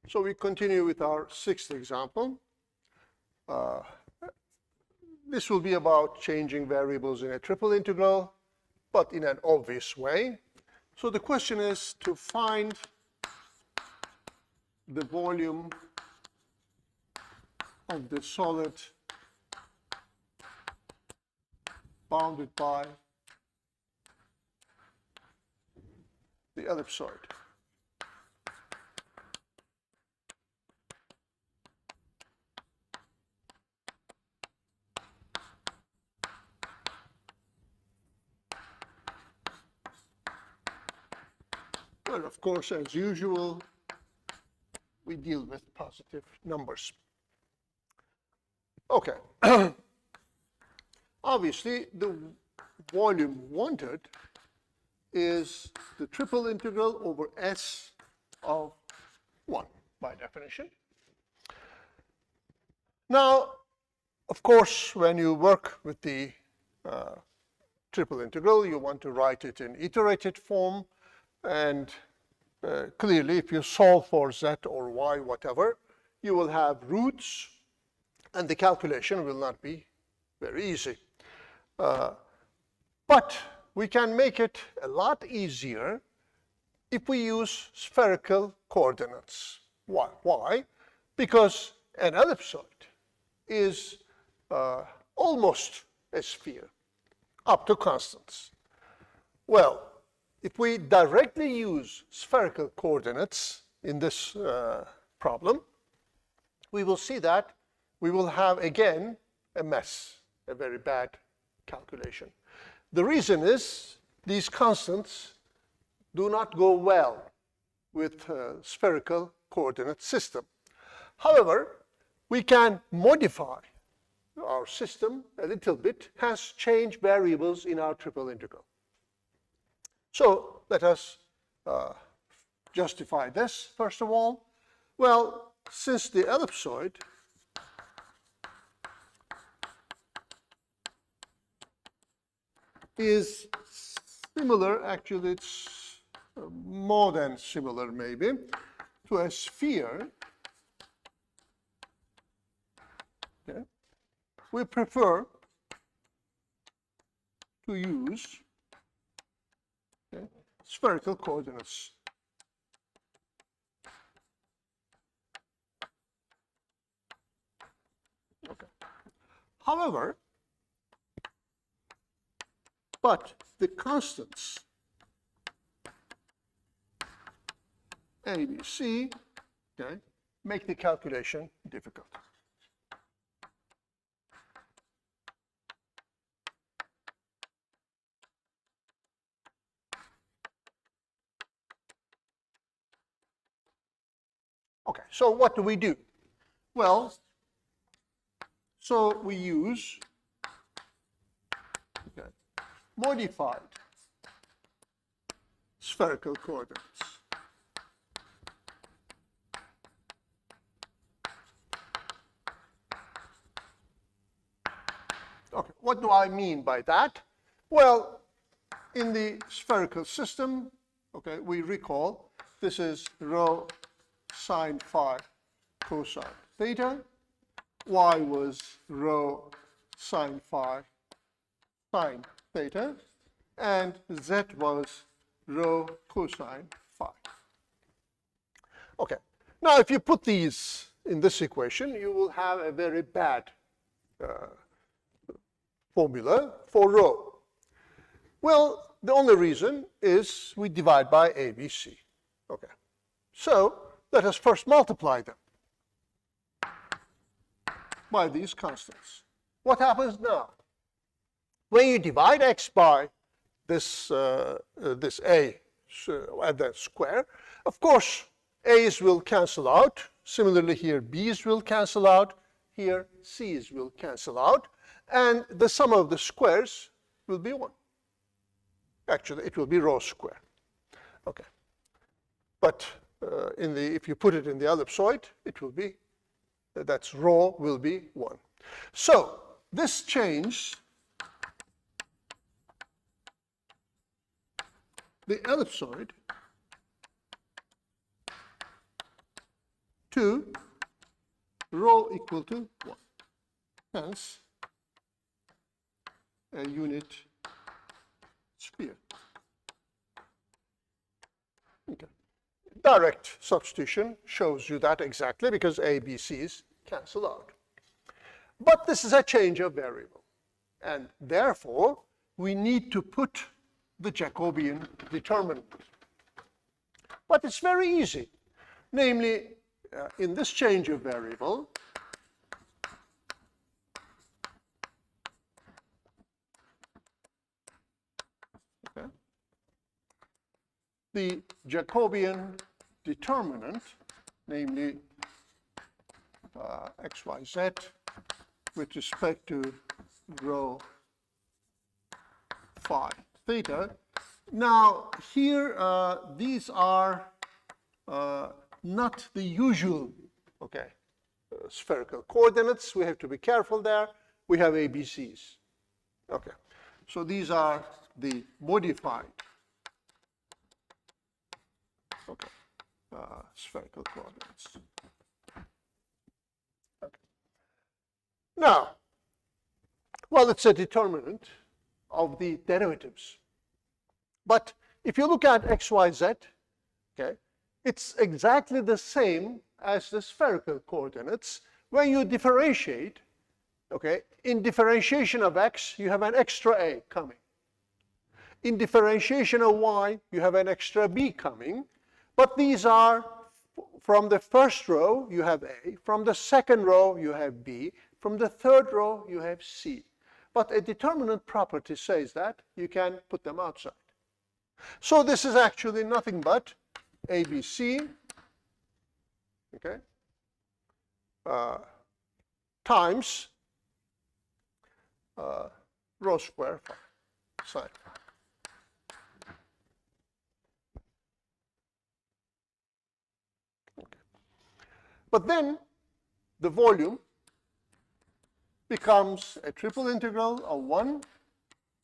So we continue with our sixth example. This will be about changing variables in a triple integral, but in an obvious way. So the question is to find the volume of the solid bounded by the ellipsoid. Well, of course, as usual, we deal with positive numbers. Okay. Obviously, the volume wanted is the triple integral over S of 1, by definition. Now, of course, when you work with the triple integral, you want to write it in iterated form. And clearly, if you solve for z or y, whatever, you will have roots, and the calculation will not be very easy. But we can make it a lot easier if we use spherical coordinates. Why? Why? Because an ellipsoid is almost a sphere, up to constants. Well, if we directly use spherical coordinates in this problem, we will see that we will have, again, a mess, a very bad calculation. The reason is these constants do not go well with spherical coordinate system. However, we can modify our system a little bit, hence change variables in our triple integral. So let us justify this, first of all. Well, since the ellipsoid is similar, actually it's more than similar maybe, to a sphere, okay, we prefer to use spherical coordinates. Okay. However, but the constants A, B, C, okay, make the calculation difficult. Okay, so what do we do? Well, so we use modified spherical coordinates. Okay, what do I mean by that? Well, in the spherical system, okay, we recall this is rho sine phi cosine theta. Y was rho sine phi sine theta, and z was rho cosine phi. Okay, now if you put these in this equation, you will have a very bad formula for rho. Well, the only reason is we divide by ABC. Okay, so let us first multiply them by these constants. What happens now? When you divide x by this this a at the square, of course, a's will cancel out. Similarly here, b's will cancel out. Here, c's will cancel out. And the sum of the squares will be 1. Actually, it will be rho square. Okay. But if you put it in the ellipsoid, it will be, that's rho will be 1. So this change, the ellipsoid 2, rho equal to 1. Hence, a unit sphere. Okay. Direct substitution shows you that exactly because A, B, C's cancel out. But this is a change of variable. And therefore, we need to put the Jacobian determinant. But it's very easy. Namely, in this change of variable, okay, the Jacobian determinant, namely x, y, z, with respect to rho phi theta. Now, here, these are not the usual, okay, spherical coordinates. We have to be careful there. We have ABCs. Okay, so these are the modified, okay, spherical coordinates. Okay. Now, well, it's a determinant of the derivatives. But if you look at x, y, z, okay, it's exactly the same as the spherical coordinates. When you differentiate, okay, in differentiation of x, you have an extra a coming. In differentiation of y, you have an extra b coming. But these are, from the first row, you have a. From the second row, you have b. From the third row, you have c. But a determinant property says that you can put them outside. So this is actually nothing but ABC, okay, times rho square phi sine phi. Okay. But then the volume becomes a triple integral of 1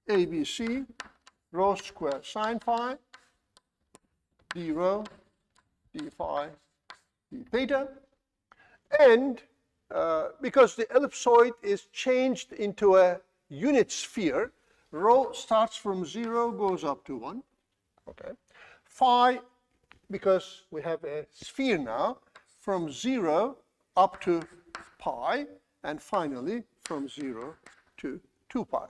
ABC rho square sine phi d rho d phi d theta. And because the ellipsoid is changed into a unit sphere, rho starts from 0, goes up to 1. Okay. Phi, because we have a sphere now, from 0 up to pi, and finally from 0 to 2 pi.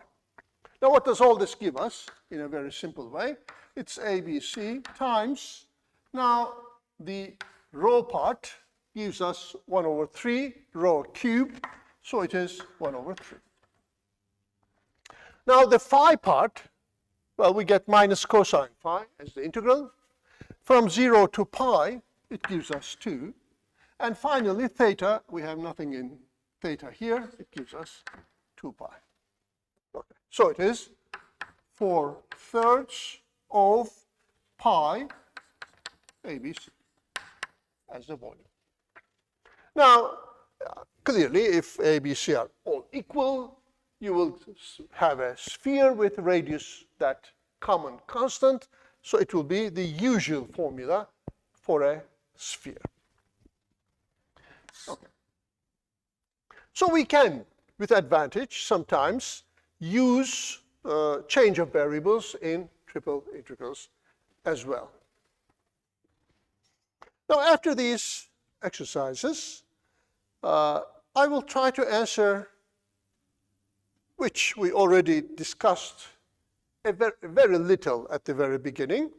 Now, what does all this give us in a very simple way? It's ABC times, now the rho part gives us 1 over 3, rho cubed, so it is 1 over 3. Now, the phi part, well, we get minus cosine phi as the integral. From 0 to pi, it gives us 2. And finally, theta, we have nothing in theta here, it gives us 2 pi. Okay. So it is 4/3 of pi ABC as the volume. Now, clearly, if ABC are all equal, you will have a sphere with radius that common constant, so it will be the usual formula for a sphere. Okay. So we can, with advantage, sometimes use change of variables in triple integrals as well. Now, after these exercises, I will try to answer, which we already discussed very little at the very beginning,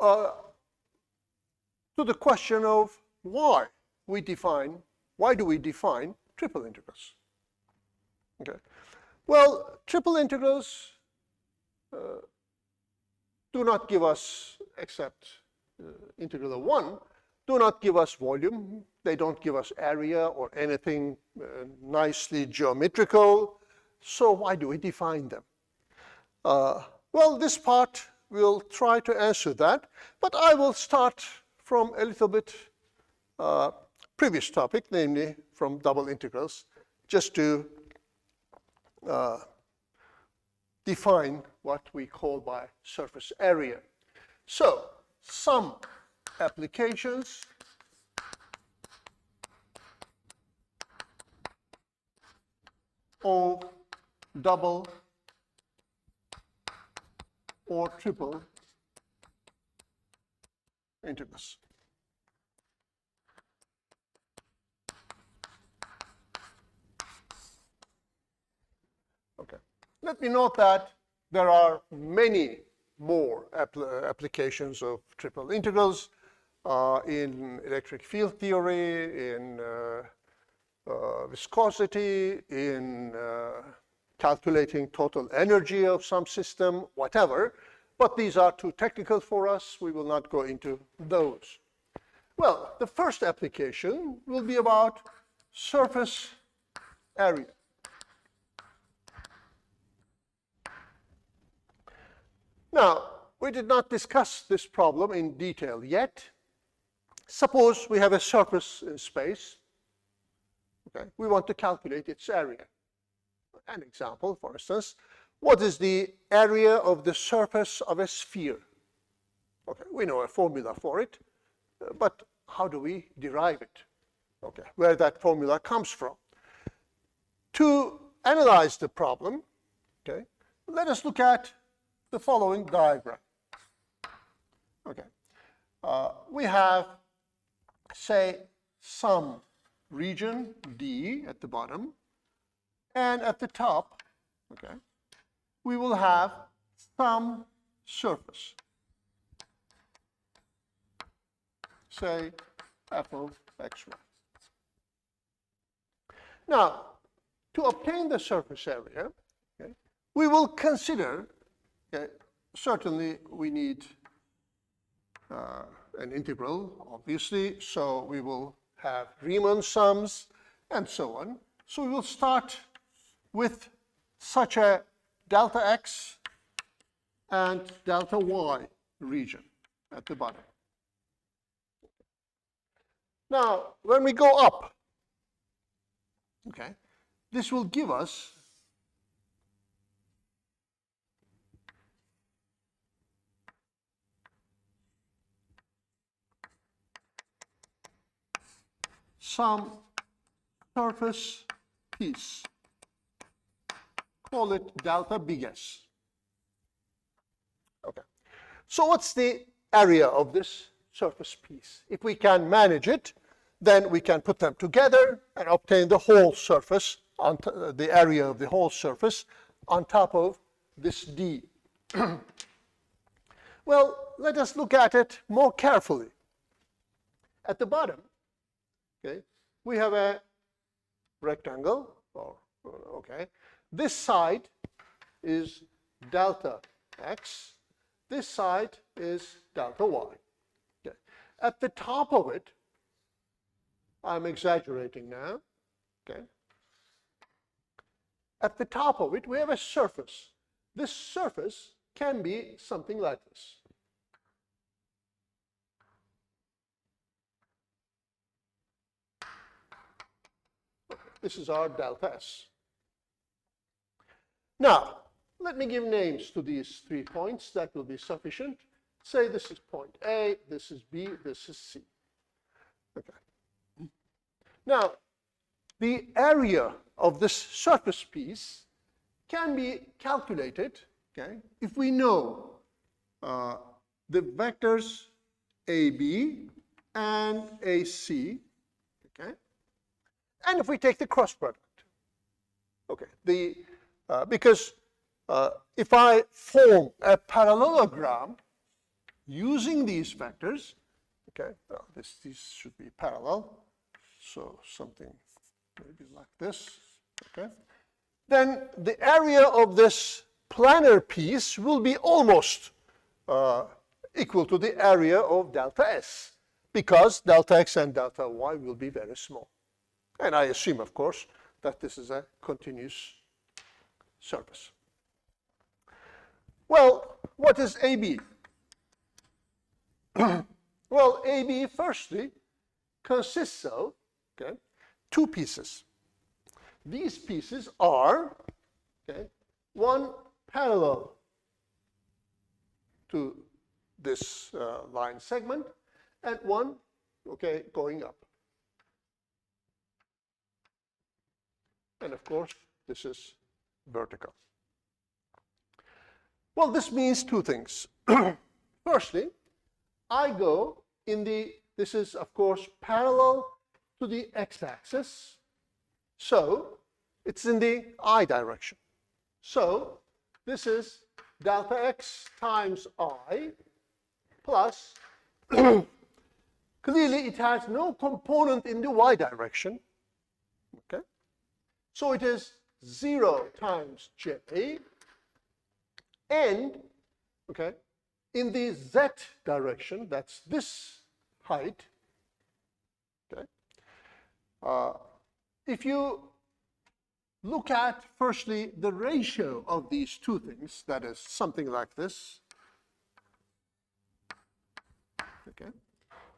to the question of why do we define triple integrals? Okay. Well, triple integrals do not give us, except integral of 1, do not give us volume. They don't give us area or anything nicely geometrical. So why do we define them? Well, this part will try to answer that, but I will start from a little bit previous topic, namely from double integrals, just to define what we call by surface area. So, some applications of double or triple integrals. Okay. Let me note that there are many more applications of triple integrals in electric field theory, in viscosity, in calculating total energy of some system, whatever. But these are too technical for us. We will not go into those. Well, the first application will be about surface area. Now, we did not discuss this problem in detail yet. Suppose we have a surface in space. Okay, we want to calculate its area. An example, for instance, what is the area of the surface of a sphere? Okay, we know a formula for it, but how do we derive it? Okay, where that formula comes from. To analyze the problem, okay, let us look at the following diagram. Okay, we have, say, some region D at the bottom, and at the top, okay, we will have some surface, say f of xy. Now, to obtain the surface area, okay, we will consider, okay, certainly we need an integral, obviously, so we will have Riemann sums and so on. So we will start with such a delta x and delta y region at the bottom. Now, when we go up, okay, this will give us some surface piece. Call it delta big S. Okay. So what's the area of this surface piece? If we can manage it, then we can put them together and obtain the whole surface, on the area of the whole surface on top of this D. Well, let us look at it more carefully. At the bottom, okay, we have a rectangle, okay. This side is delta x. This side is delta y. Okay. At the top of it, I'm exaggerating now, okay. At the top of it, we have a surface. This surface can be something like this. Okay. This is our delta S. Now, let me give names to these 3 points. That will be sufficient. Say this is point A, this is B, this is C. Okay. Now, the area of this surface piece can be calculated, okay, if we know the vectors AB and AC, okay, and if we take the cross product. Okay, because if I form a parallelogram using these vectors, okay, well, these should be parallel, so something maybe like this, okay, then the area of this planar piece will be almost equal to the area of delta S, because delta x and delta y will be very small. And I assume, of course, that this is a continuous surface. Well, what is AB? Well, AB, firstly, consists of, okay, 2 pieces. These pieces are, okay, one parallel to this line segment, and one, okay, going up. And of course, this is vertical. Well, this means two things. Firstly, I go in this is of course parallel to the x-axis, so it's in the I direction. So this is delta x times I plus, clearly it has no component in the y direction, okay? So it is 0 times j, and, okay, in the z direction, that's this height, okay? If you look at, firstly, the ratio of these two things, that is something like this, okay?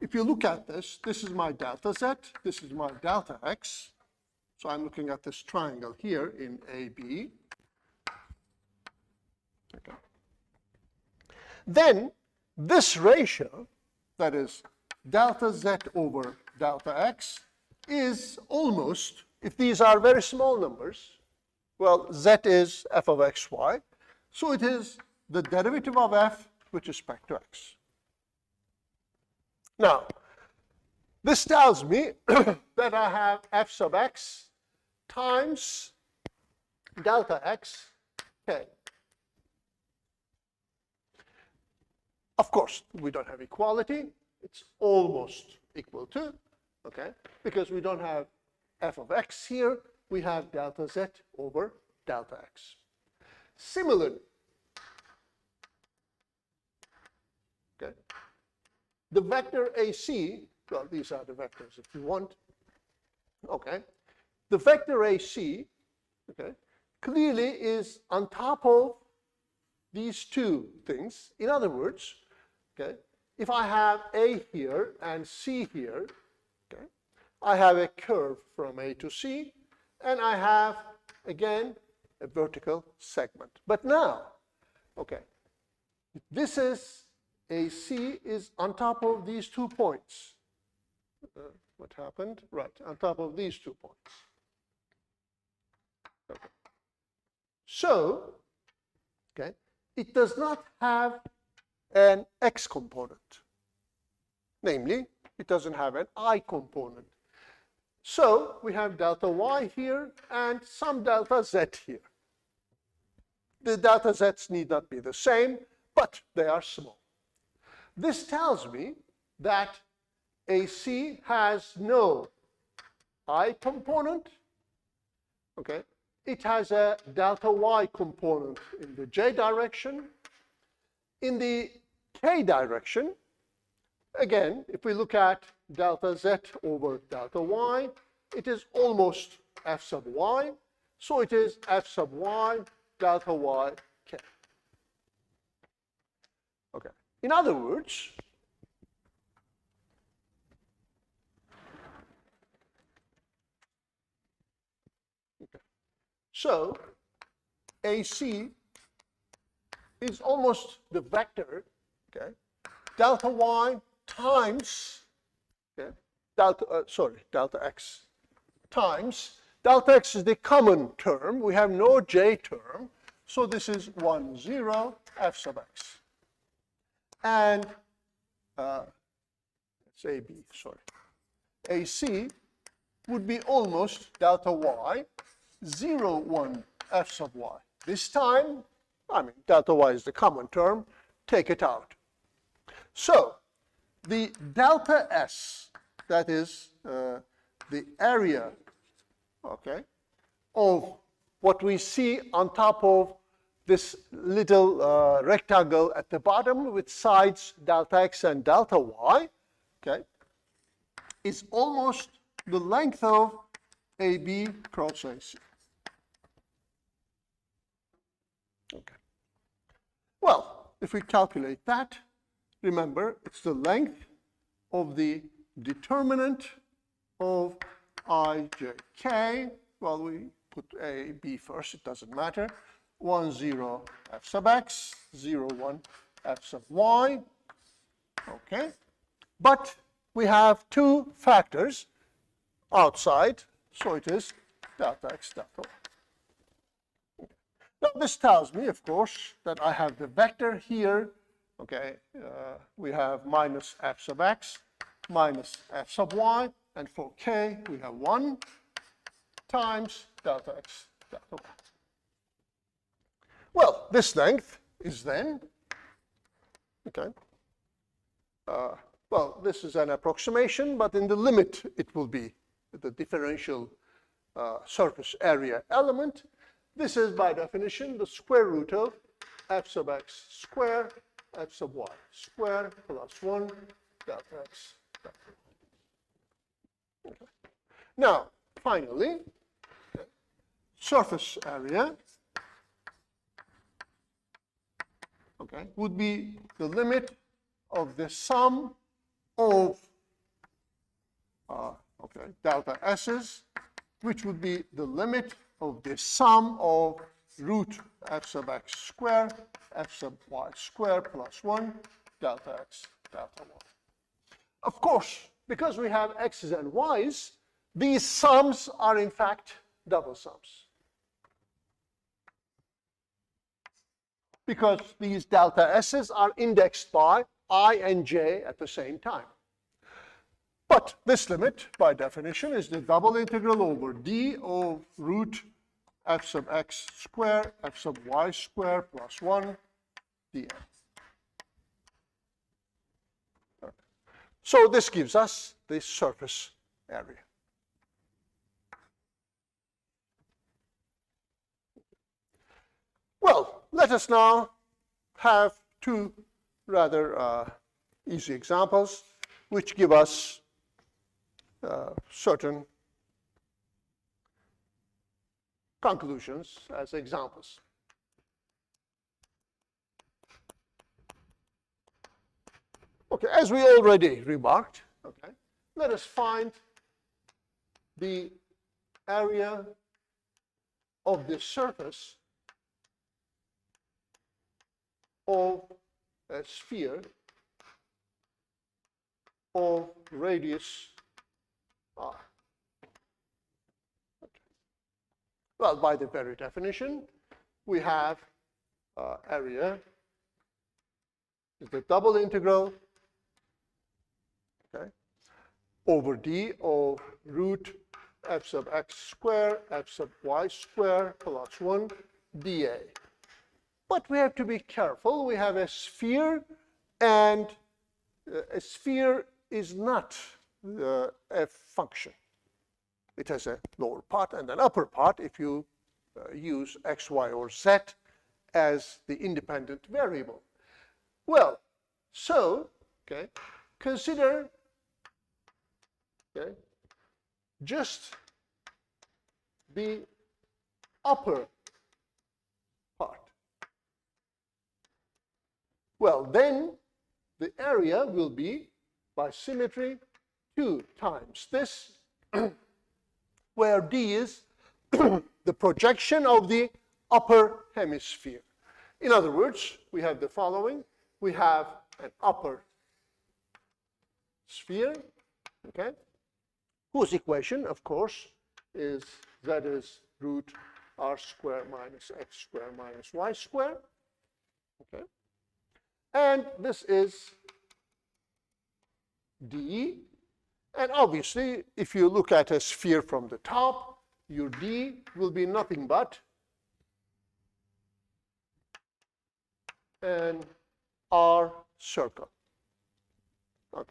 If you look at this, this is my delta z, this is my delta x. So I'm looking at this triangle here in AB. Okay. Then this ratio, that is delta z over delta x, is almost, if these are very small numbers, well, z is f of xy, so it is the derivative of f with respect to x. Now, this tells me that I have f sub x times delta x k. Of course, we don't have equality. It's almost equal to, okay, because we don't have f of x here. We have delta z over delta x. Similarly, okay, the vector AC, well, these are the vectors if you want, okay, the vector AC, okay, clearly is on top of these two things. In other words, okay, if I have A here and C here, okay, I have a curve from A to C, and I have, again, a vertical segment. But now, okay, this is AC is on top of these 2 points. What happened? Right, on top of these 2 points. Okay. So, okay, it does not have an x component. Namely, it doesn't have an I component. So we have delta y here and some delta z here. The delta z's need not be the same, but they are small. This tells me that AC has no I component, okay? It has a delta y component in the j direction. In the k direction, again, if we look at delta z over delta y, it is almost f sub y. So it is f sub y delta y k. Okay. In other words, okay, so AC is almost the vector, okay, delta y times, okay, delta x times, delta x is the common term. We have no j term, so this is 1, 0, f sub x. And it's AB, sorry. AC would be almost delta y, 0, 1, f sub y. This time, I mean, delta y is the common term, take it out. So, the delta S, that is the area, okay, of what we see on top of this little rectangle at the bottom with sides delta x and delta y, okay, is almost the length of AB cross AC. Okay. Well, if we calculate that, remember, it's the length of the determinant of ijk. Well, we put A, B first, it doesn't matter. 1, 0, f sub x, 0, 1, f sub y. Okay. But we have two factors outside, so it is delta x, delta y. So this tells me, of course, that I have the vector here. Okay, we have minus f sub x minus f sub y, and for k we have 1 times delta x delta y. Well, this length is then, okay, well, this is an approximation, but in the limit it will be the differential surface area element. This is by definition the square root of f sub x square f sub y square plus 1 delta x delta y. Okay. Now, finally, surface area, okay, would be the limit of the sum of delta s's, which would be the limit of the sum of root f sub x square f sub y square plus 1 delta x delta y. Of course, because we have x's and y's, these sums are in fact double sums, because these delta s's are indexed by I and j at the same time. But this limit, by definition, is the double integral over d of root f sub x square f sub y square plus 1 dx. So this gives us the surface area. Well, let us now have two rather easy examples which give us certain conclusions as examples. Okay, as we already remarked, okay, let us find the area of the surface of a sphere of radius r. Okay. Well, by the very definition, we have area is the double integral, okay, over d of root f sub x square f sub y square plus 1 dA. But we have to be careful. We have a sphere, and a sphere is not a function. It has a lower part and an upper part if you use x, y, or z as the independent variable. Well, so, okay, consider, okay, just the upper part. Well, then the area will be, by symmetry, 2 times this, where d is the projection of the upper hemisphere. In other words, we have the following. We have an upper sphere, okay, whose equation, of course, is z is root r square minus x square minus y square, okay. And this is d. And obviously, if you look at a sphere from the top, your d will be nothing but an r circle. Okay.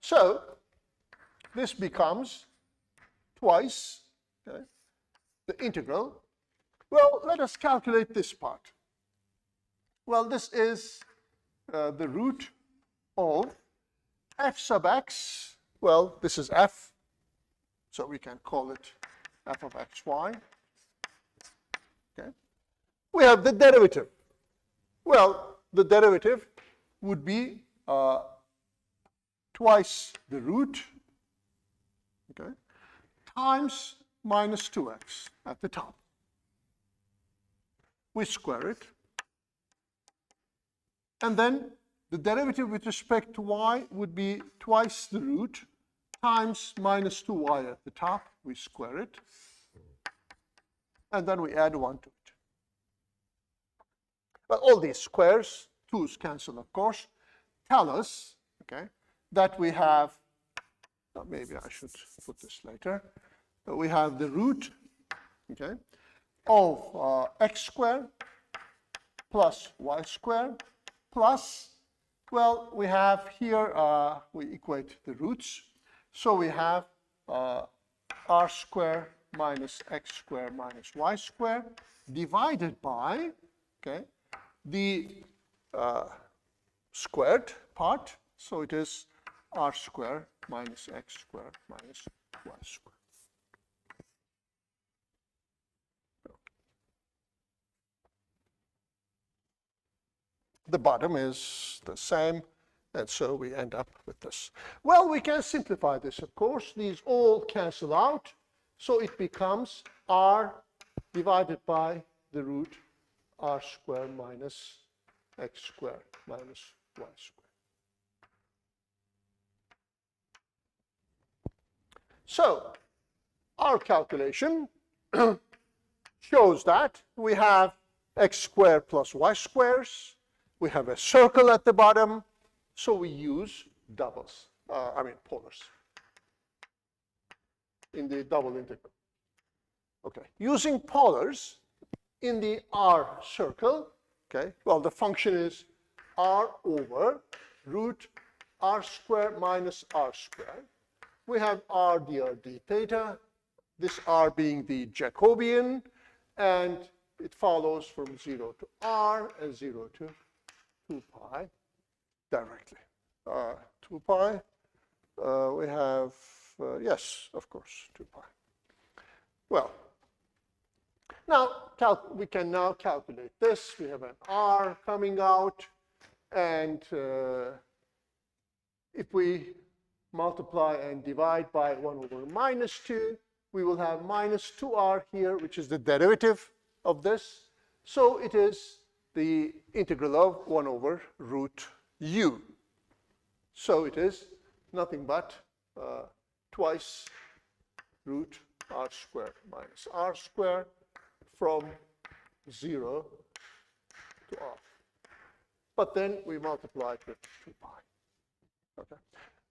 So this becomes twice, okay, the integral. Well, let us calculate this part. Well, this is the root of f sub x. Well, this is f, so we can call it f of xy. Okay. We have the derivative. Well, the derivative would be twice the root, okay, times minus 2x at the top. We square it. And then the derivative with respect to y would be twice the root times minus 2y at the top. We square it. And then we add 1 to it. Well, all these squares, 2's cancel, of course, tell us, okay, that we have, maybe I should put this later, we have the root, okay, of x squared plus y squared plus, well, we have here, we equate the roots, so we have r squared minus x squared minus y squared divided by, okay, the squared part, so it is r squared minus x squared minus y squared. The bottom is the same, and so we end up with this. Well, we can simplify this, of course. These all cancel out, so it becomes r divided by the root r squared minus x squared minus y squared. So our calculation shows that we have x squared plus y squares. We have a circle at the bottom, so we use doubles, polars in the double integral. Okay, using polars in the r circle, okay, well, the function is r over root r squared minus r squared. We have r dr d theta, this r being the Jacobian, and it follows from 0 to r and 0 to 2 pi directly. 2 pi, we have, yes, of course, 2 pi. Well, now we can now calculate this. We have an r coming out, and if we multiply and divide by 1 over minus 2, we will have minus 2r here, which is the derivative of this. So it is the integral of 1 over root u. So it is nothing but twice root r squared minus r squared from 0 to r. But then we multiply it with 2 pi. Okay.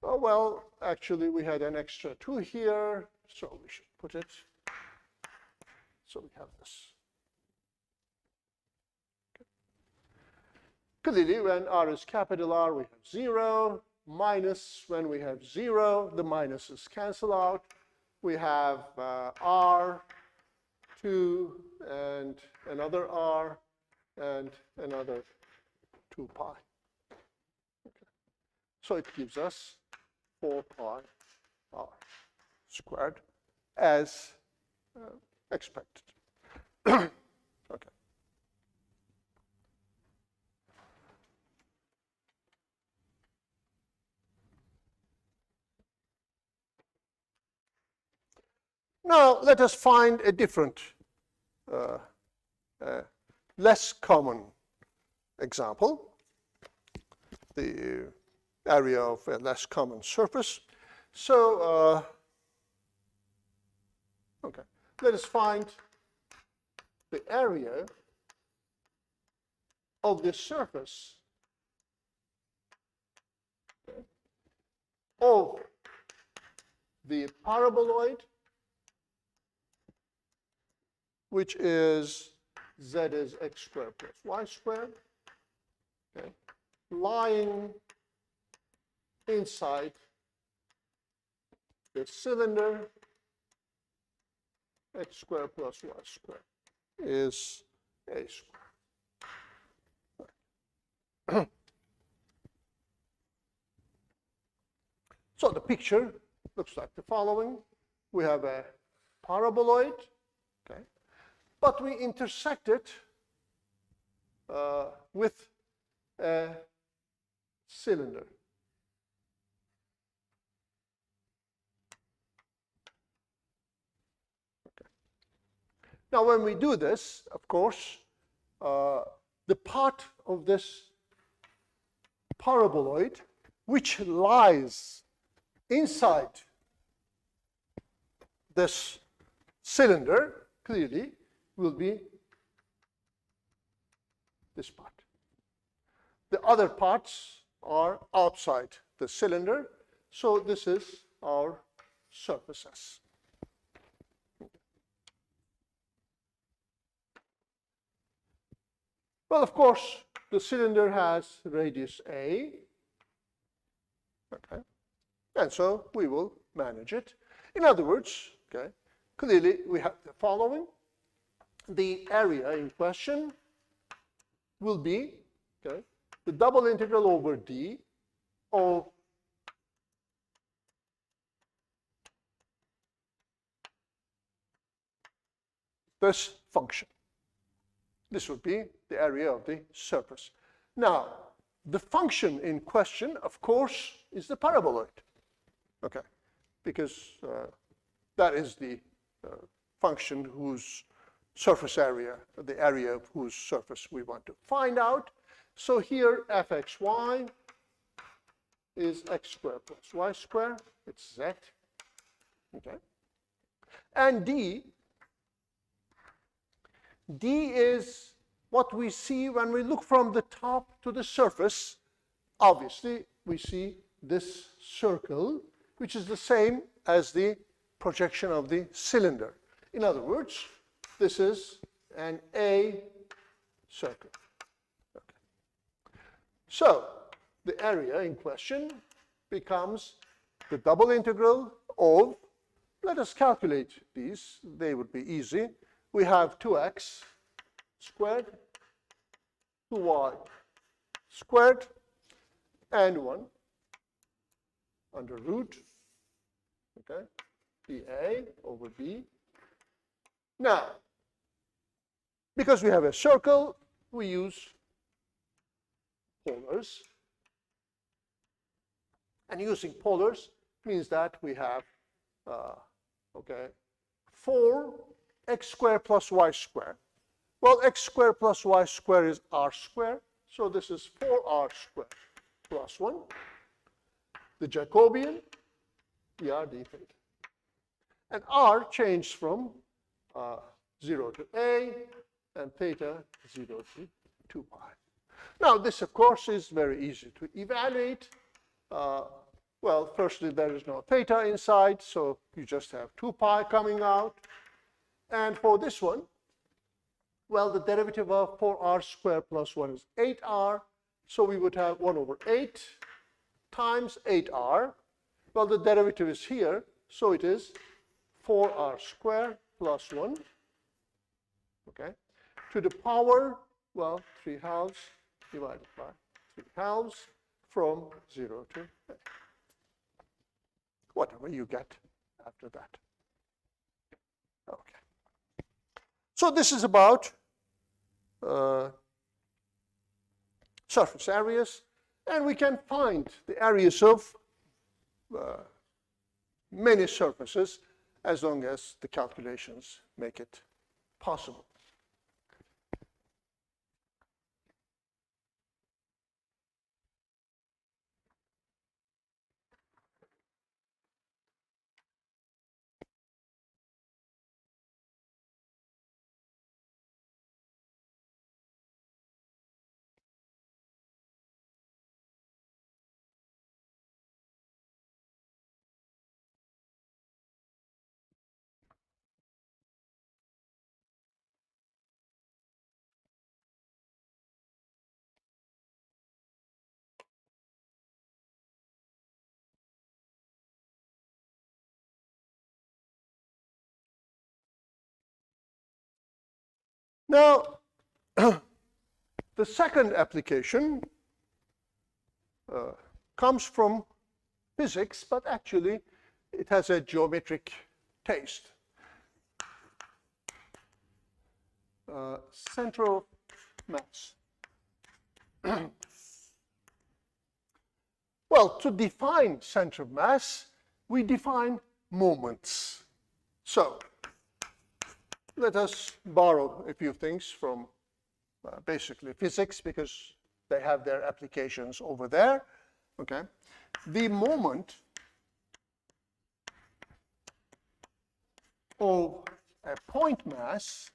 Oh, well, actually, we had an extra 2 here, so we should put it. So we have this. Okay. Clearly, when r is capital R, we have 0. Minus, when we have 0, the minuses cancel out. We have r, 2, and another r, and another 2 pi. Okay. So it gives us 4 pi r squared as expected. Okay. Now let us find a different, less common example, the area of a less common surface. So, okay, let us find the area of the surface of the paraboloid, which is z is x squared plus y squared, okay, lying inside the cylinder x squared plus y squared is a squared. So the picture looks like the following. We have a paraboloid, okay, but we intersect it with a cylinder. Okay. Now, when we do this, of course, the part of this paraboloid which lies inside this cylinder clearly will be the this part. The other parts are outside the cylinder, so this is our surface S. Well, of course, the cylinder has radius A, okay, and so we will manage it. In other words, okay, clearly we have the following. The area in question will be, okay, the double integral over D of this function. This would be the area of the surface. Now, the function in question, of course, is the paraboloid. Okay, because that is the function whose surface area, the area of whose surface we want to find out. So here fxy is x squared plus y squared. It's z. Okay, and d is what we see when we look from the top to the surface. Obviously, we see this circle, which is the same as the projection of the cylinder. In other words, this is an A circle. Okay. So the area in question becomes the double integral of, let us calculate these, they would be easy. We have 2x squared, 2y squared, and 1 under root, okay, dA over b. Now, because we have a circle, we use polars. And using polars means that we have, okay, 4x squared plus y squared. Well, x squared plus y squared is r squared, so this is 4r squared plus 1. The Jacobian, dr d theta. And r changed from 0 to a, and theta 0 to 2 pi. Now, this, of course, is very easy to evaluate. Well, firstly, there is no theta inside, so you just have 2 pi coming out. And for this one, well, the derivative of 4r squared plus 1 is 8r, so we would have 1 over 8 times 8r. Well, the derivative is here, so it is 4r squared plus 1, okay, to the power, well, 3 halves divided by 3 halves from 0 to a. Whatever you get after that. Okay. So this is about surface areas, and we can find the areas of many surfaces as long as the calculations make it possible. Now, the second application comes from physics, but actually it has a geometric taste. Center of mass. Well, to define center of mass, we define moments. So, let us borrow a few things from basically physics, because they have their applications over there. Okay, the moment of a point mass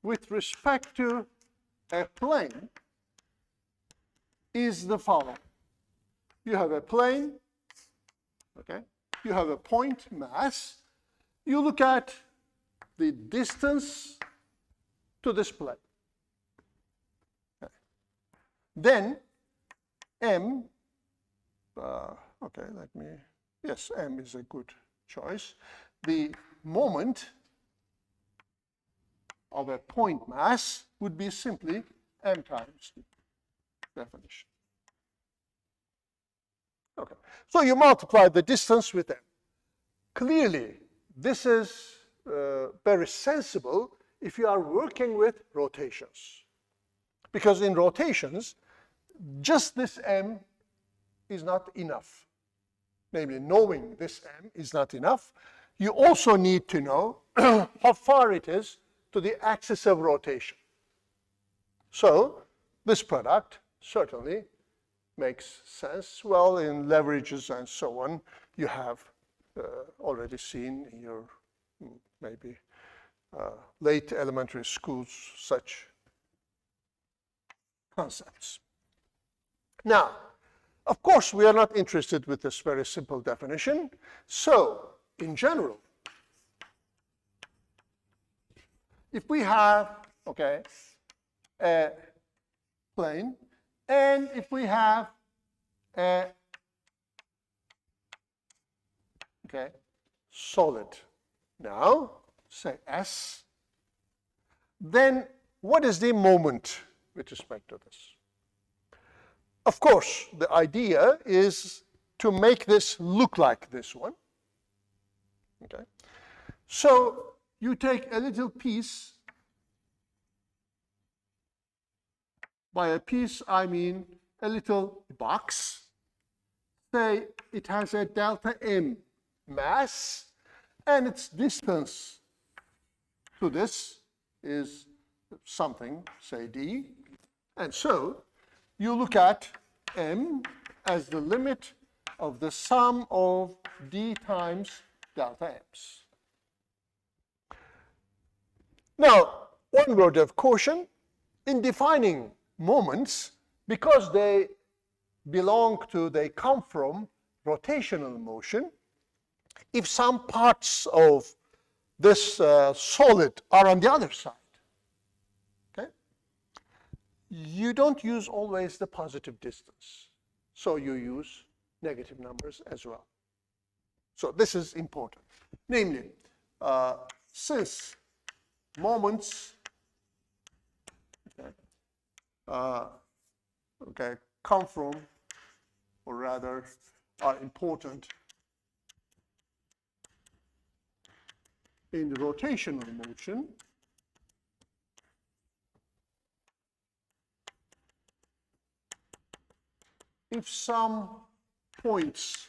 with respect to a plane is the following. You have a plane, okay? You have a point mass. You look at the distance to this plane. Okay. Then m, okay, yes, m is a good choice. The moment of a point mass would be simply m times d. Definition. Okay, so you multiply the distance with m. Clearly, this is very sensible if you are working with rotations. Because in rotations, just this m is not enough. Namely, knowing this m is not enough. You also need to know how far it is to the axis of rotation. So this product certainly makes sense. Well, in leverages and so on, you have already seen in your maybe late elementary schools such concepts. Now, of course, we are not interested with this very simple definition. So, in general, if we have, okay, a plane, and if we have a, okay, solid, now, say S, then what is the moment with respect to this? Of course, the idea is to make this look like this one. Okay. So you take a little piece. By a piece, I mean a little box. Say it has a delta m mass, and its distance to this is something, say d. And so you look at m as the limit of the sum of d times delta m's. Now, one word of caution, in defining moments, because they come from rotational motion, if some parts of this solid are on the other side, okay, you don't use always the positive distance. So you use negative numbers as well. So this is important. Namely, since moments come from, or rather are important in the rotational motion, if some points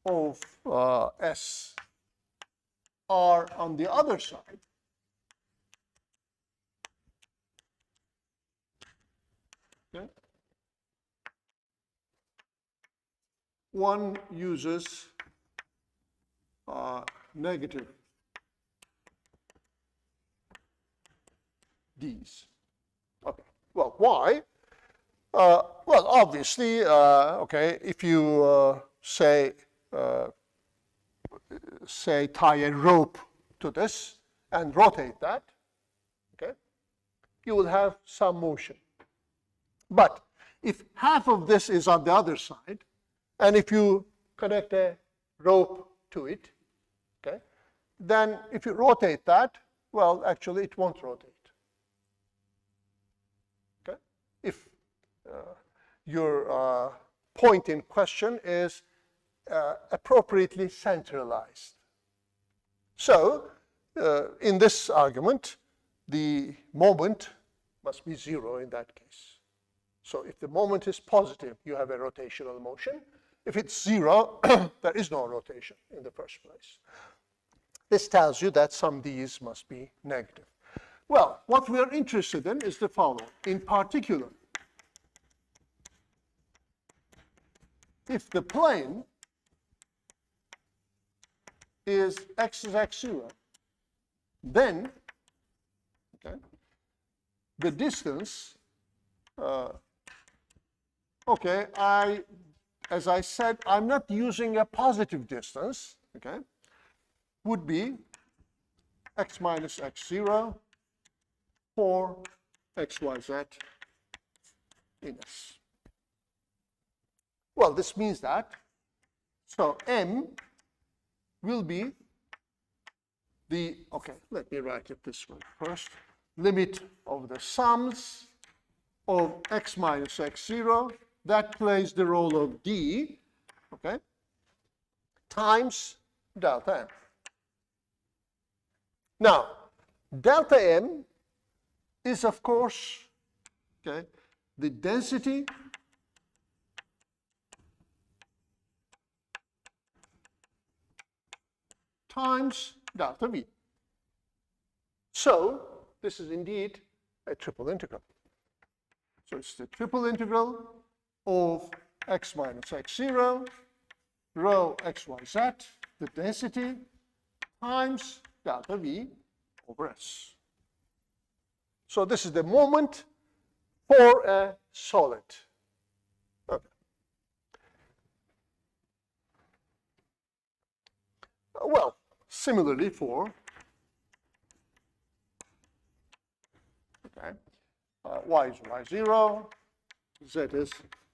of S are on the other side, okay, one uses negative D's. Okay. Well, why? Well, obviously, okay, if you say tie a rope to this and rotate that, okay, you will have some motion. But if half of this is on the other side, and if you connect a rope to it, okay, then if you rotate that, well, actually it won't rotate. Okay, if your point in question is appropriately centralized. So, in this argument, the moment must be zero in that case. So if the moment is positive, you have a rotational motion. If it's zero, there is no rotation in the first place. This tells you that some d's must be negative. Well, what we are interested in is the following. In particular, if the plane is x is x0, then Okay? The distance, okay, as I said, I'm not using a positive distance, okay, would be x minus x0 for xyz in S. Well, this means that, so M will be the, okay, let me write it this way first, limit of the sums of x minus x0, that plays the role of d, okay, times delta m. Now, delta m is, of course, okay, the density times delta v. So, this is indeed a triple integral. So, it's the triple integral of x minus x0, rho xyz, the density, times delta v over S. So, this is the moment for a solid. Okay. Well, similarly for, okay, y is y0, z is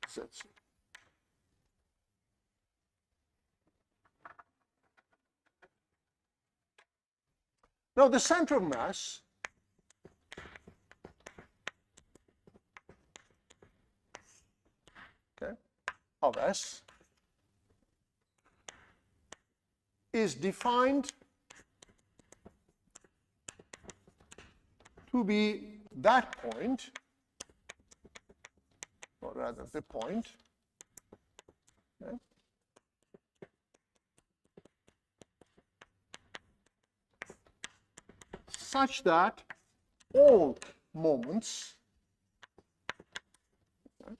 z0. Now, the center of mass of S is defined to be that point, or rather the point, okay, such that all moments, okay,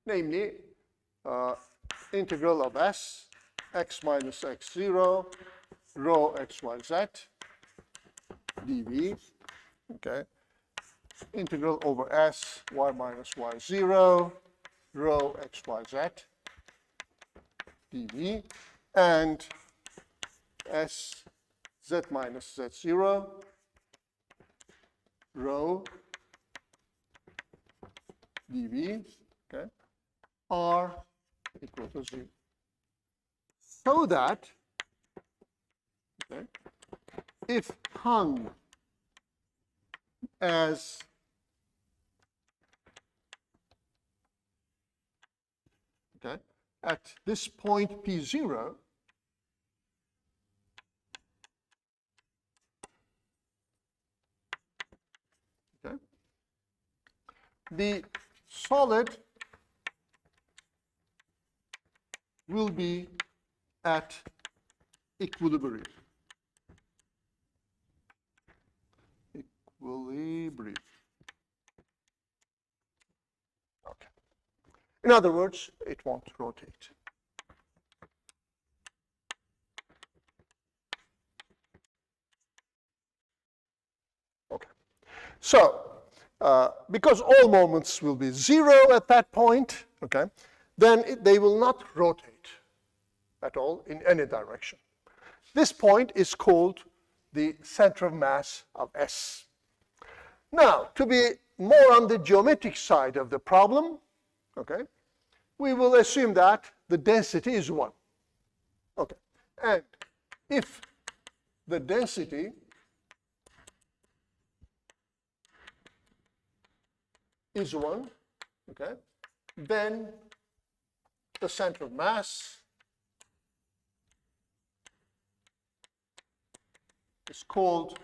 namely integral of S, x minus x0, rho xyz, dv, okay, integral over S, y minus y0, rho xyz, dv, and S, z minus z0, rho dv, okay, are equal to 0. So that, okay, if hung as okay, at this point P0, okay, the solid will be at equilibrium. Equilibrium. Okay. In other words, it won't rotate. Okay. So, because all moments will be 0 at that point, okay, then they will not rotate at all in any direction. This point is called the center of mass of S. Now, to be more on the geometric side of the problem, okay, we will assume that the density is 1. Okay, and if the density is 1, okay, then the center of mass is called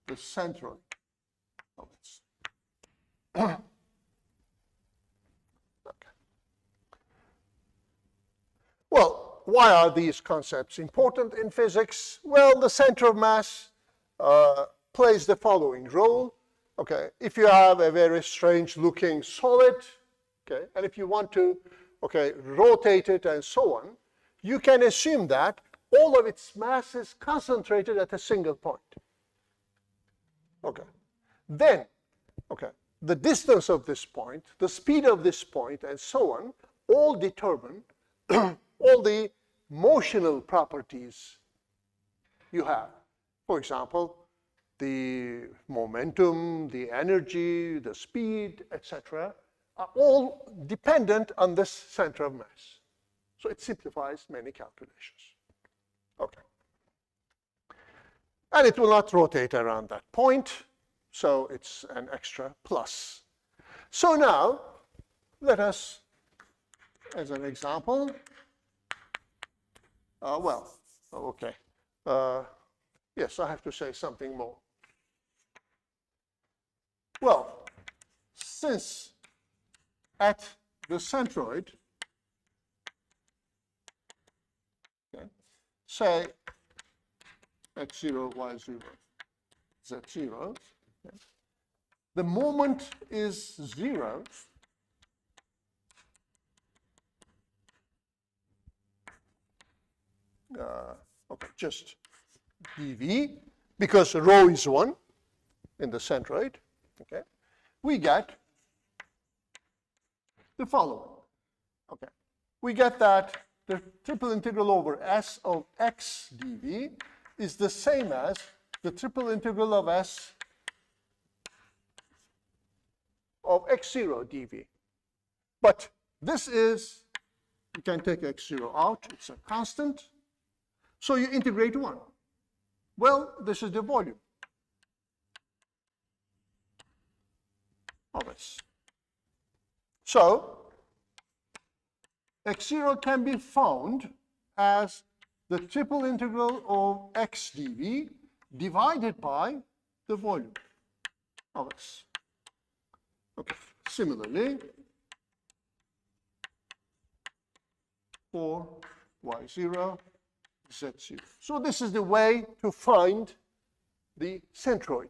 the centroid of S. Okay. Well, why are these concepts important in physics? Well, the center of mass plays the following role. Okay, if you have a very strange looking solid, okay, and if you want to, okay, rotate it and so on, you can assume that all of its mass is concentrated at a single point. Okay. Then, okay, the distance of this point, the speed of this point, and so on, all determine all the motional properties you have. For example, the momentum, the energy, the speed, etc., are all dependent on this center of mass. So it simplifies many calculations. Okay. And it will not rotate around that point, so it's an extra plus. So now, let us, as an example, yes, I have to say something more. Well, since at the centroid, okay, say x0, y0, z0, okay, the moment is 0, okay, just dv, because rho is 1 in the centroid, okay, we get the following. Okay, we get that the triple integral over s of x dv is the same as the triple integral of s of x0 dv. But this is, you can take x0 out, it's a constant, so you integrate 1. Well, this is the volume of s. So x0 can be found as the triple integral of x dv divided by the volume of s. Okay. Similarly, for y0, z0. So this is the way to find the centroid.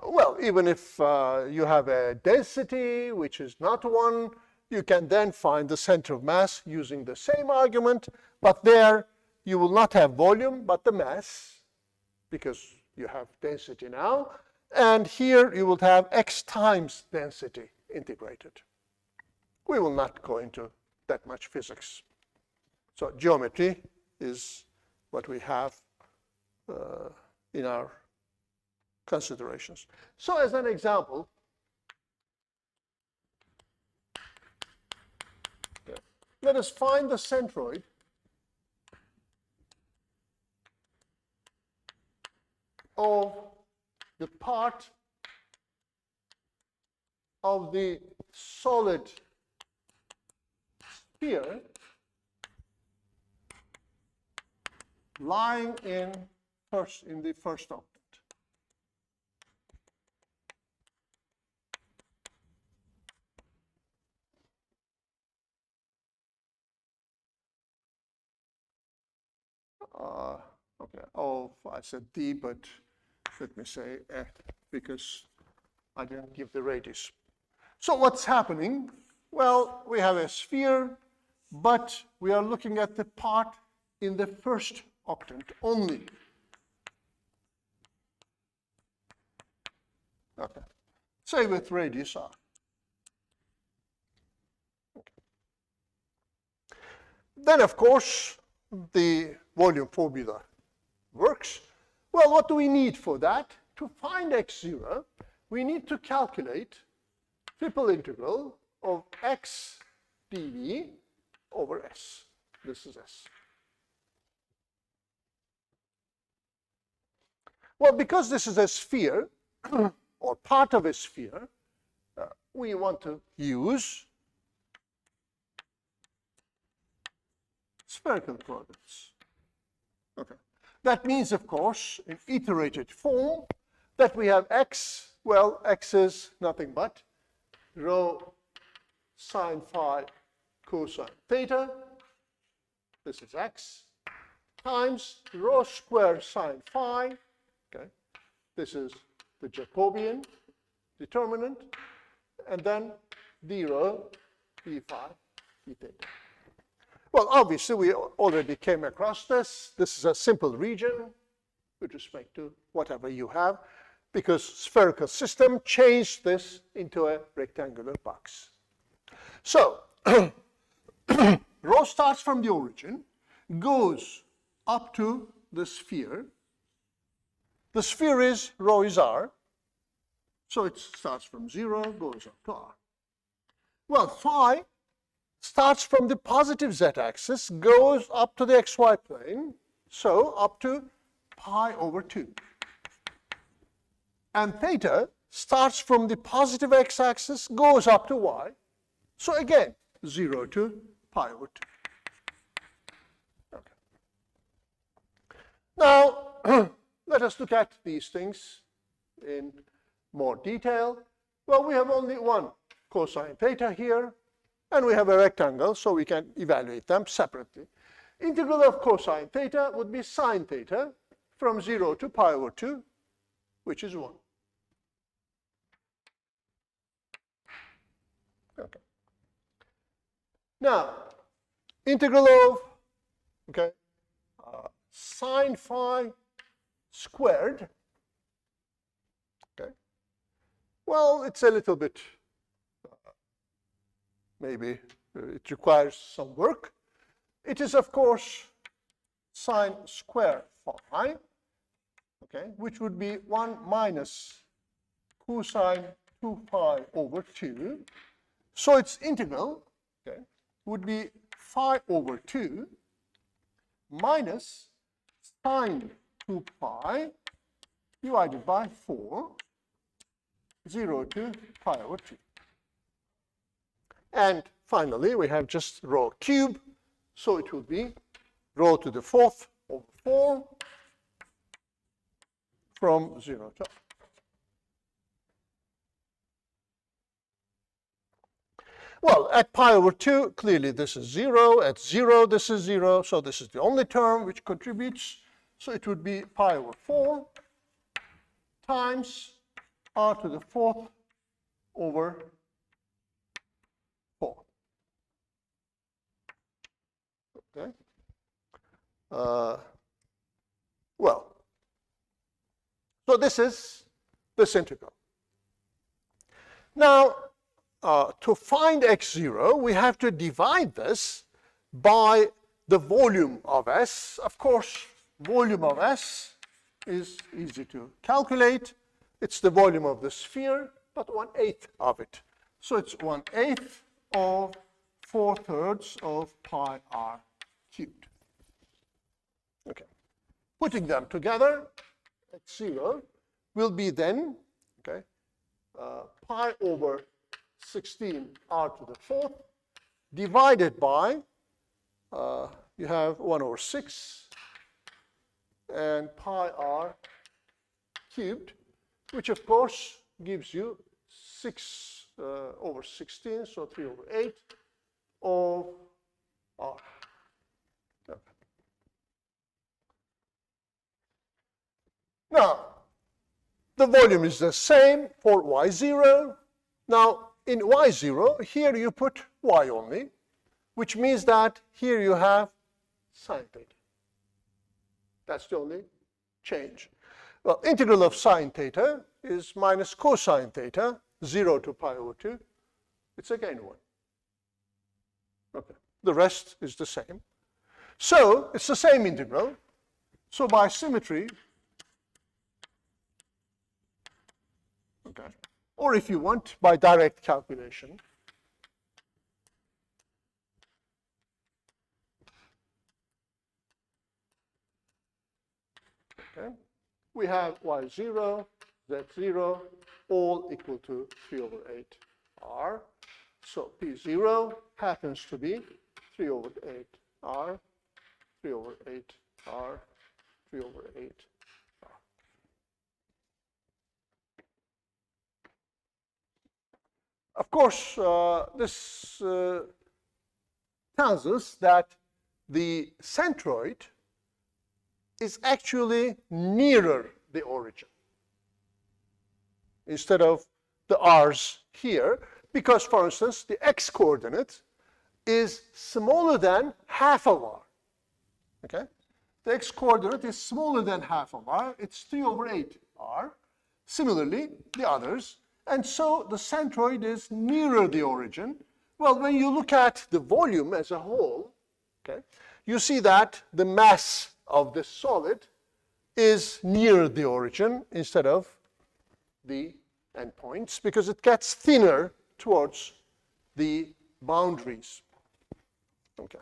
Well, even if you have a density which is not 1, you can then find the center of mass using the same argument, but there you will not have volume, but the mass, because you have density now, and here you will have x times density integrated. We will not go into that much physics. So geometry is what we have in our considerations. So as an example, let us find the centroid of the part of the solid sphere lying in the first octant. Okay. Oh, I said D, but let me say F because I didn't give the radius. So what's happening? Well, we have a sphere, but we are looking at the part in the first octant only. Okay. Say with radius R. Okay. Then, of course, the volume formula works. Well, what do we need for that? To find x0, we need to calculate triple integral of x dv over s. This is s. Well, because this is a sphere, or part of a sphere, we want to use spherical coordinates. Okay. That means, of course, in iterated form, that we have x. Well, x is nothing but rho sine phi cosine theta. This is x times rho square sine phi. Okay. This is the Jacobian determinant, and then d rho d phi d theta. Well, obviously, we already came across this. This is a simple region with respect to whatever you have, because spherical system changed this into a rectangular box. So, rho starts from the origin, goes up to the sphere. The sphere is, rho is r, so it starts from 0, goes up to r. Well, phi starts from the positive z-axis, goes up to the xy plane, so up to pi over 2. And theta starts from the positive x-axis, goes up to y, so again, 0 to pi over 2. Okay. Now, let us look at these things in more detail. Well, we have only one cosine theta here, and we have a rectangle, so we can evaluate them separately. Integral of cosine theta would be sine theta from 0 to pi over 2, which is 1. Okay. Now, integral of sine phi squared. Okay. Well, it's a little bit, maybe it requires some work. It is, of course, sine square phi, okay, which would be 1 minus cosine 2 pi over 2. So its integral, okay, would be phi over 2 minus sine 2 pi divided by 4, 0 to pi over 2. And finally, we have just rho cube, so it will be rho to the 4th over 4 from 0 to. Well, at pi over 2, clearly this is 0. At 0, this is 0. So this is the only term which contributes. So it would be pi over 4 times r to the 4th over 4. Okay. Well, so this is this integral. Now, to find x0, we have to divide this by the volume of S. Of course, volume of S is easy to calculate. It's the volume of the sphere, but 1/8 of it. So it's 1/8 of 4/3 of pi r cubed. Okay. Putting them together, x0 will be then, okay, pi over 16 r to the 4th divided by, you have 1 over 6 and pi r cubed, which of course gives you 6 over 16, so 3 over 8 of r. Okay. Now, the volume is the same for y0. Now, in y0, here you put y only, which means that here you have sine theta. That's the only change. Well, integral of sine theta is minus cosine theta, 0 to pi over 2. It's again 1. Okay. The rest is the same. So, it's the same integral. So, by symmetry, okay, or if you want, by direct calculation, okay, we have y0, z0, all equal to 3 over 8 r. So p0 happens to be 3 over 8 r, 3 over 8 r, 3 over 8 r. Of course, this tells us that the centroid is actually nearer the origin instead of the r's here, because, for instance, the x-coordinate is smaller than half of r. Okay? The x-coordinate is smaller than half of r. It's 3 over 8 r. Similarly, the others. And so the centroid is nearer the origin. Well, when you look at the volume as a whole, okay, you see that the mass of the solid is near the origin instead of the endpoints, because it gets thinner towards the boundaries. Okay.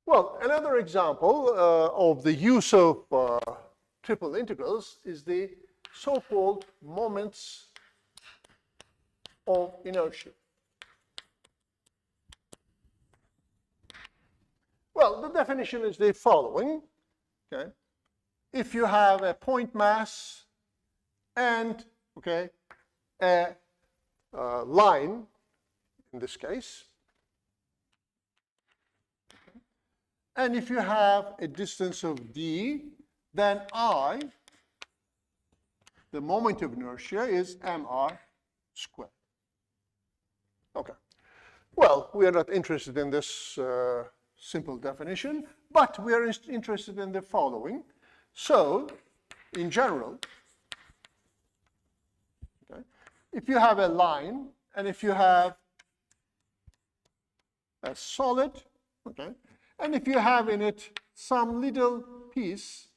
Well, another example of the use of triple integrals is the so-called moments of inertia. Well, the definition is the following. Okay? If you have a point mass and, okay, a line, in this case, and if you have a distance of d, then I, the moment of inertia, is mr squared. Okay. Well, we are not interested in this simple definition, but we are interested in the following. So, in general, okay, if you have a line and if you have a solid, okay, and if you have in it some little piece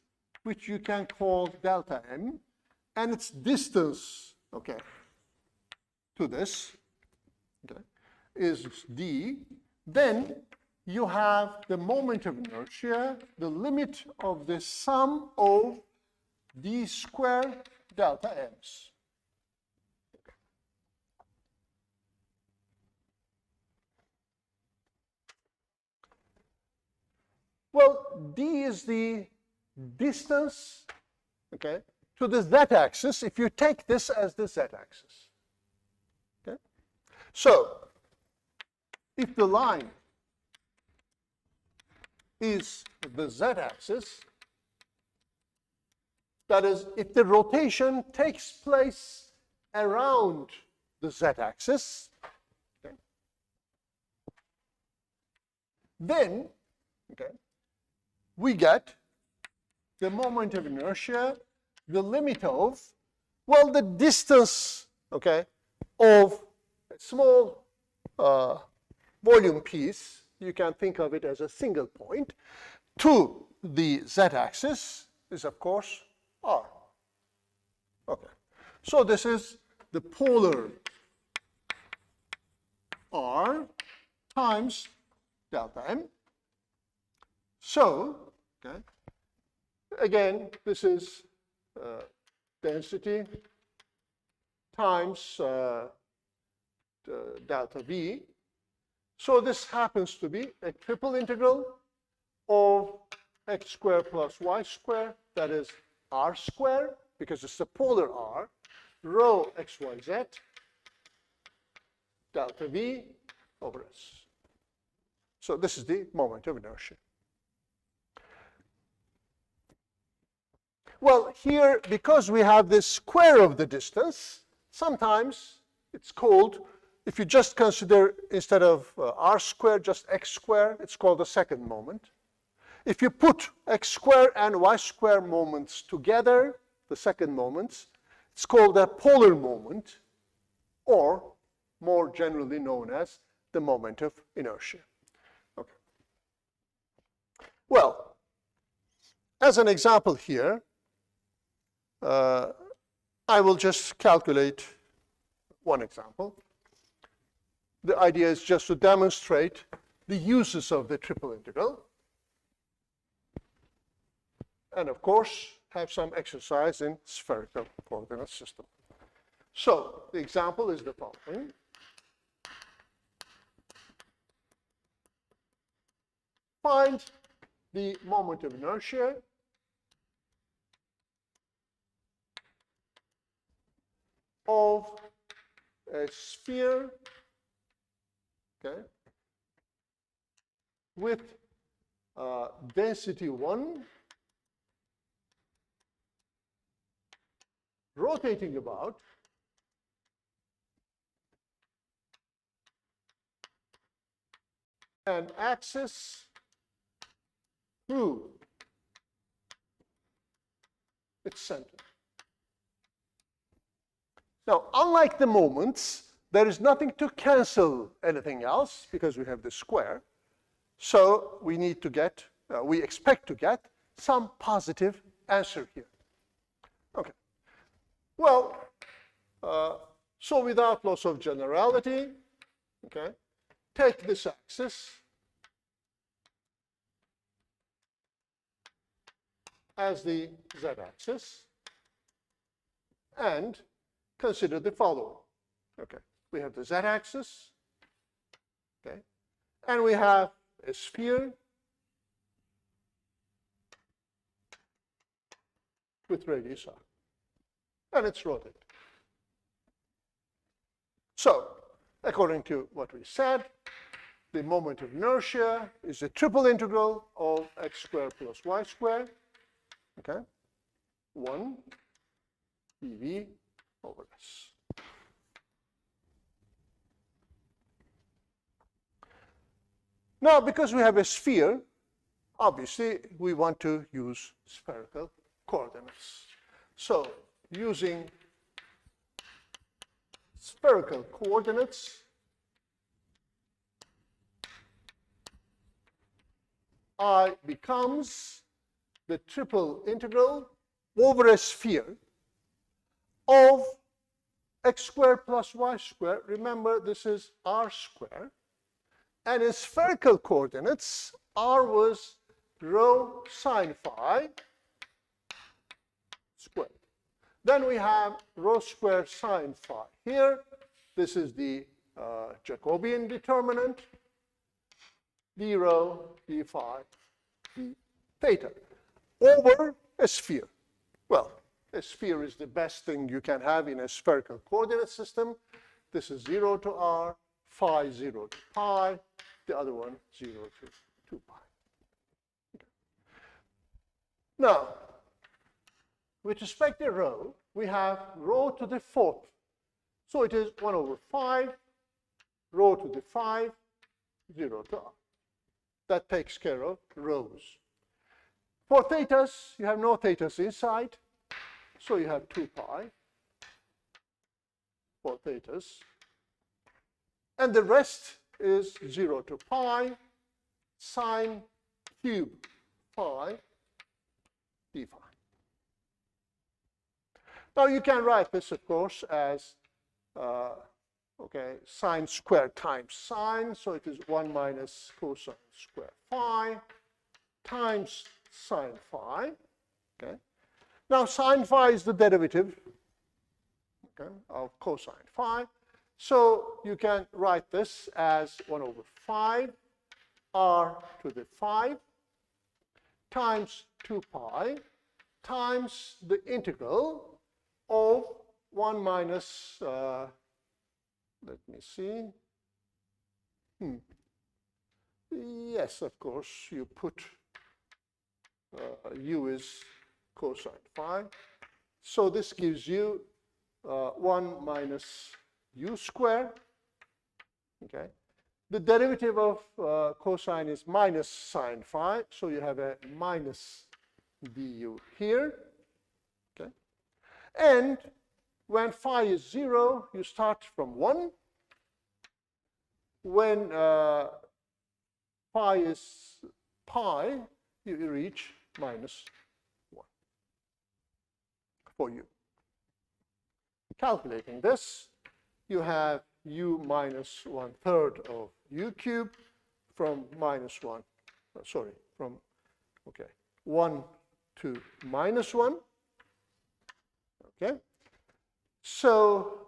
which you can call delta m, and its distance, okay, to this, okay, is d, then you have the moment of inertia, the limit of the sum of d squared delta m's. Well, d is the distance, okay, to the z-axis if you take this as the z-axis. Okay? So, if the line is the z-axis, that is, if the rotation takes place around the z-axis, okay, then, okay, we get the moment of inertia, the limit of, well, the distance, okay, of a small volume piece, you can think of it as a single point, to the z-axis is, of course, r. Okay. So this is the polar r times delta m. So, okay, again, this is density times delta v. So this happens to be a triple integral of x squared plus y squared, that is r squared, because it's a polar r, rho xyz, delta v over s. So this is the moment of inertia. Well, here, because we have this square of the distance, sometimes it's called, if you just consider instead of r squared, just x squared, it's called the second moment. If you put x squared and y squared moments together, the second moments, it's called a polar moment, or more generally known as the moment of inertia. Okay. Well, as an example here, I will just calculate one example. The idea is just to demonstrate the uses of the triple integral. And of course, have some exercise in spherical coordinate system. So, the example is the following. Find the moment of inertia of a sphere, okay, with density 1 rotating about an axis through its center. Now, unlike the moments, there is nothing to cancel anything else because we have the square. So we need to get, we expect to get some positive answer here. Okay. Well, so without loss of generality, okay, take this axis as the z-axis and consider the following. Okay, we have the z-axis, okay, and we have a sphere with radius r, and it's rotated. So, according to what we said, the moment of inertia is a triple integral of x squared plus y squared, okay, 1 dv over s. Now, because we have a sphere, obviously we want to use spherical coordinates. So, using spherical coordinates, I becomes the triple integral over a sphere of x squared plus y squared. Remember, this is r squared. And in spherical coordinates, r was rho sine phi squared. Then we have rho squared sine phi here. This is the Jacobian determinant, d rho, d phi, d theta, over a sphere. Well, a sphere is the best thing you can have in a spherical coordinate system. This is 0 to r, phi 0 to pi, the other one 0 to 2 pi. Okay. Now, with respect to rho, we have rho to the 4th. So it is 1 over 5, rho to the 5, 0 to r. That takes care of rhos. For thetas, you have no thetas inside, so you have 2 pi for thetas. And the rest is 0 to pi sine cube phi d phi. Now you can write this, of course, as sine squared times sine, so it is 1 minus cosine squared phi times sine phi. Okay. Now sine phi is the derivative, okay, of cosine phi. So you can write this as 1 over 5 r to the 5 times 2 pi times the integral of 1 minus, let me see. Yes, of course, you put u is cosine phi. So this gives you 1 minus u squared. Okay. The derivative of cosine is minus sine phi, so you have a minus du here. Okay. And when phi is 0, you start from 1. When phi is pi, you reach minus 1 for u. Calculating this, you have u minus 1/3 of u cubed from minus 1, from 1 to minus 1. Okay. So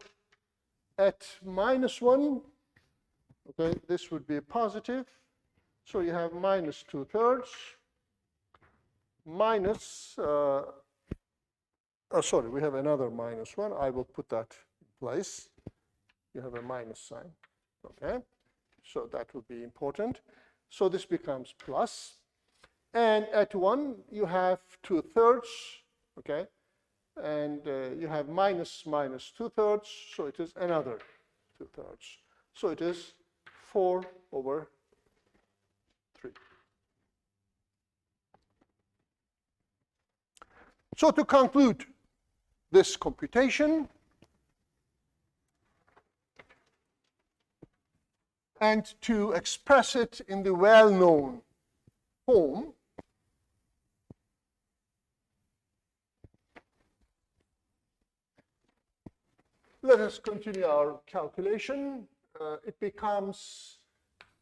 at minus 1, okay, this would be a positive. So you have minus 2/3 minus, we have another minus 1. I will put that in place. You have a minus sign. Okay. So that would be important. So this becomes plus. And at 1, you have 2/3, okay? And you have minus 2/3, so it is another 2/3. So it is 4/3. So to conclude this computation, and to express it in the well-known form, let us continue our calculation. It becomes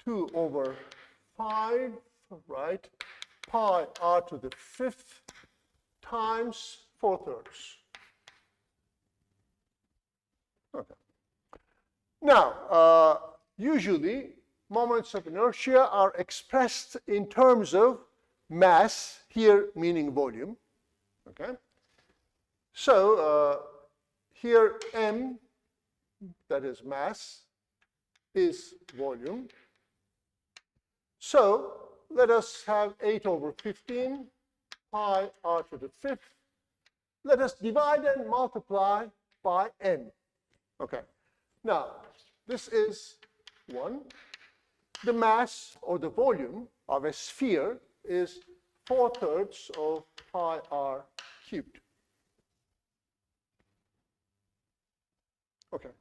2/5, right? Pi r to the 5th times 4/3. Okay. Now, usually moments of inertia are expressed in terms of mass, here meaning volume. Okay. So here m, that is mass, is volume. So let us have 8/15 pi r to the 5th. Let us divide and multiply by n. Okay. Now, this is 1. The mass or the volume of a sphere is 4/3 of pi r cubed. Okay.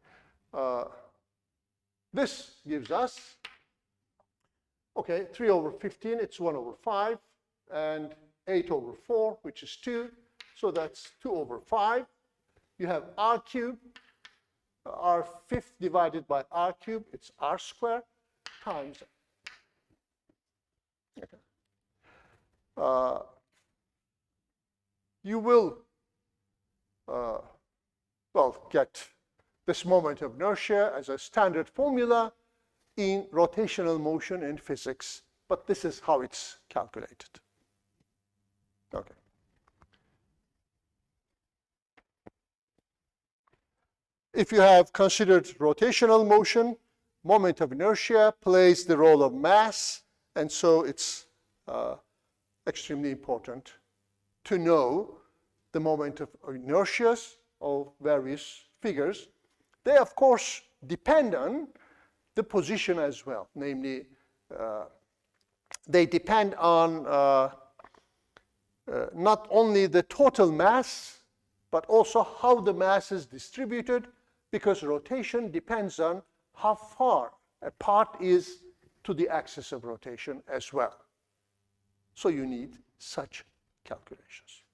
This gives us, okay, 3/15, it's 1/5, and 8/4, which is 2. So that's 2/5. You have r cubed, r5 divided by r cubed, it's r squared times. Okay. You will, get this moment of inertia as a standard formula in rotational motion in physics, but this is how it's calculated. Okay. If you have considered rotational motion, moment of inertia plays the role of mass, and so it's extremely important to know the moment of inertia of various figures. They, of course, depend on the position as well. Namely, they depend on not only the total mass, but also how the mass is distributed, because rotation depends on how far a part is to the axis of rotation as well. So you need such calculations.